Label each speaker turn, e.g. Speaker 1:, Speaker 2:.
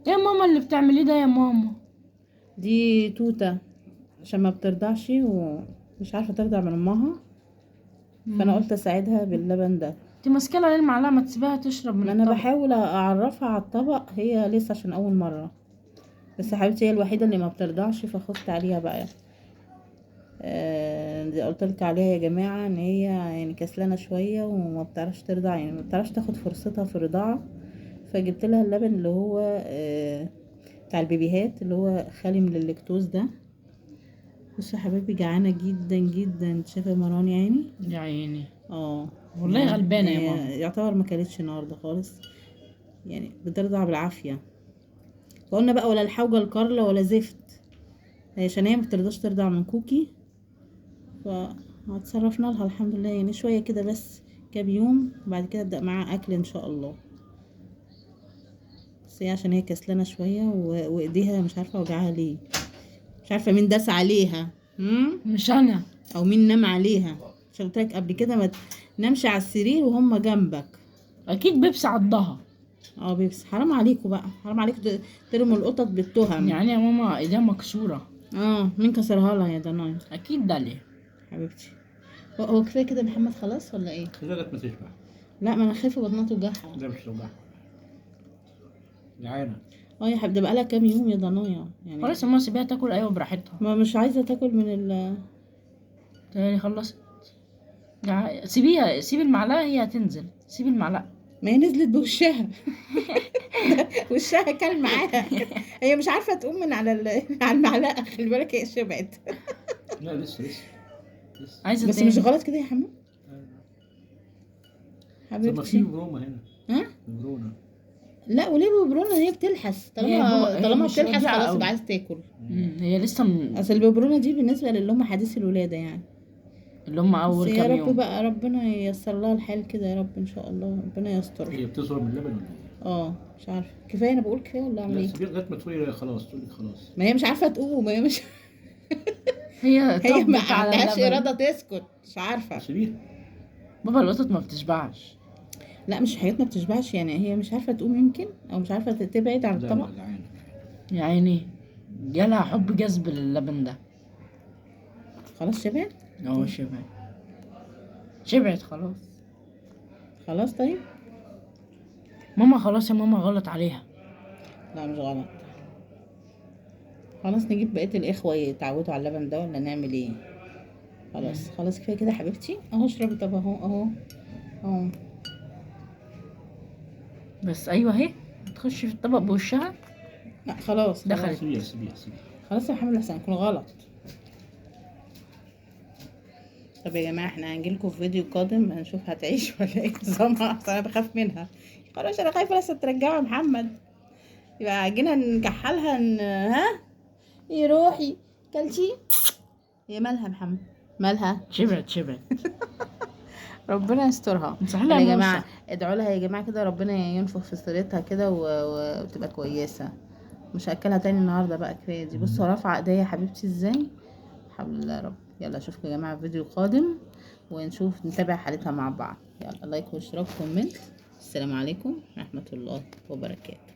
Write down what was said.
Speaker 1: ايه ماما اللي بتعمليه ده يا ماما؟
Speaker 2: دي توتة عشان ما بترضعش ومش عارفة ترضع من امها، فانا قلت اساعدها باللبن ده.
Speaker 1: انت ماسكه لها المعلقه، ما تسيبها تشرب من
Speaker 2: ما انا
Speaker 1: الطبق.
Speaker 2: بحاول اعرفها على الطبق، هي لسه عشان اول مرة، بس حبيبتي هي الوحيدة اللي ما بترضعش فخفت عليها بقى. دي قلت لك عليها يا جماعة ان هي يعني كسلانة شوية وما بتعرفش ترضع، يعني ما بتعرفش تاخد فرصتها في الرضاعة. فجبت لها اللبن اللي هو بتاع البيبيهات، اللي هو خالي من اللاكتوز ده. بصي يا حبيبي جعانة جدا جدا، شايفة مران يعني.
Speaker 1: يا عيني
Speaker 2: اه
Speaker 1: والله
Speaker 2: يعني
Speaker 1: غلبانه يا ماما.
Speaker 2: يعتبر ما كلتش النهارده خالص، يعني بترضع بالعافية. فقلنا بقى ولا الحوجة الكارلة ولا زفت، عشان هي ما بترضاش ترضع من كوكي. فاتصرفنا لها الحمد لله، يعني شوية كده بس كام يوم، وبعد كده ابدأ معاها اكل ان شاء الله. بس هي عشان هي كسلانة شوية وايديها مش عارفة وجعها ليه، مش عارفة مين داس عليها.
Speaker 1: مش انا.
Speaker 2: او مين نام عليها، عشان قلت لك قبل كده ما تنامش على السرير وهم جنبك.
Speaker 1: اكيد بيبسي عضها.
Speaker 2: بيبس، حرام عليكم بقى، حرام عليكم ترموا القطط بالتهم.
Speaker 1: يعني يا ماما ايديها مكسوره.
Speaker 2: مين كسرها لها يا دناي؟
Speaker 1: اكيد ده ليه.
Speaker 2: حبيبتي هو كفايه كده محمد خلاص ولا ايه؟
Speaker 3: خليها لغايه ما تشبع.
Speaker 2: لا ما انا خايفه بطنها توجعها.
Speaker 3: لا مش توجعها، جعانه.
Speaker 2: يا حبيبتي بقى لها كام يوم يا ضنايا يعني.
Speaker 1: خلاص يا ماما سيبيها تاكل ايوه براحتها.
Speaker 2: ما مش عايزه تاكل من
Speaker 1: تاني خلصت. سيبيها، سيبي المعلقه هي هتنزل، سيبي المعلقه.
Speaker 2: ما هي نزلت بوشها. وشها كان معاها. هي مش عارفه تقوم من على على المعلقه، خلي بالك هي شبعت.
Speaker 3: لا لسه
Speaker 1: عايزه
Speaker 2: بس
Speaker 1: تاني.
Speaker 2: مش غلط كده يا حمو
Speaker 3: طب ما في
Speaker 2: حبيبتي.
Speaker 3: برومه هنا. برومه.
Speaker 2: لا وليه ببرونه؟ هي بتلحس،
Speaker 1: هي
Speaker 2: طالما
Speaker 1: مش
Speaker 2: بتلحس
Speaker 1: رضيعة
Speaker 2: خلاص
Speaker 1: قوي.
Speaker 2: يبقى عايز تاكل.
Speaker 1: هي لسه
Speaker 2: اصل الببرونه دي بالنسبه للي هم حديث الولاده يعني.
Speaker 1: اللي هم
Speaker 2: بس
Speaker 1: اول
Speaker 2: يا
Speaker 1: كام
Speaker 2: رب
Speaker 1: يوم.
Speaker 2: بقى ربنا ييسر لها الحال كده يا رب ان شاء الله، ربنا يستر.
Speaker 3: هي بتصغر من اللبن ولا ايه؟
Speaker 2: مش عارفه كفايه، انا بقول كفايه ولا اعمل
Speaker 3: لا
Speaker 2: ايه؟
Speaker 3: سيبيها لغايه ما تقولي خلاص، تقولي خلاص.
Speaker 2: ما هي مش عارفه تقوم، هي مش
Speaker 1: هي
Speaker 2: هي ما
Speaker 1: طبت على
Speaker 2: عندهاش
Speaker 1: اللبن.
Speaker 2: اراده تسكت، مش عارفه.
Speaker 3: سيبيها.
Speaker 1: بابا القطط ما بتشبعش.
Speaker 2: لا مش حاجات ما بتشبعش، يعني هي مش عارفه تقوم يمكن، او مش عارفه تبعد عن
Speaker 3: لا
Speaker 2: الطبق.
Speaker 3: لا جعانه.
Speaker 1: يا عيني جالها حب جذب للبن ده.
Speaker 2: خلاص شبعت.
Speaker 1: شبعت. شبعت خلاص.
Speaker 2: خلاص طيب.
Speaker 1: ماما خلاص يا ماما غلط عليها.
Speaker 2: لا مش غلط. خلاص نجيب بقيه الاخوه يتعودوا على اللبن ده ولا نعمل ايه؟ خلاص كفايه كده حبيبتي، اهو اشربي. طب اهو.
Speaker 1: بس ايوه اهي تخش في الطبق بوشها.
Speaker 2: لا خلاص
Speaker 1: دخلت.
Speaker 3: سيبيها.
Speaker 2: خلاص يا محمد احسن يكون غلط. طب يا جماعه احنا هنجيلكم في فيديو قادم هنشوف هتعيش ولا ايه نظامها، اصل انا بخاف منها. خلاص انا خايفه لسه ترجعها يا محمد، يبقى جينا نكحلها ها يا روحي كلتي. هي مالها يا محمد؟ مالها؟
Speaker 1: شبعت.
Speaker 2: ربنا يسترها.
Speaker 1: صح لها
Speaker 2: يا
Speaker 1: موسى.
Speaker 2: جماعه ادعوا لها يا جماعه كده، ربنا ينفخ في سريرتها كده وتبقى كويسه. مش هاكلها تاني النهارده بقى، كفايه دي. بصوا رافعه ايديا يا حبيبتي ازاي. حول الله يا رب. يلا اشوفكم يا جماعه في فيديو قادم، ونشوف نتابع حالتها مع بعض. يلا لايك واشتراك وكومنت. السلام عليكم ورحمه الله وبركاته.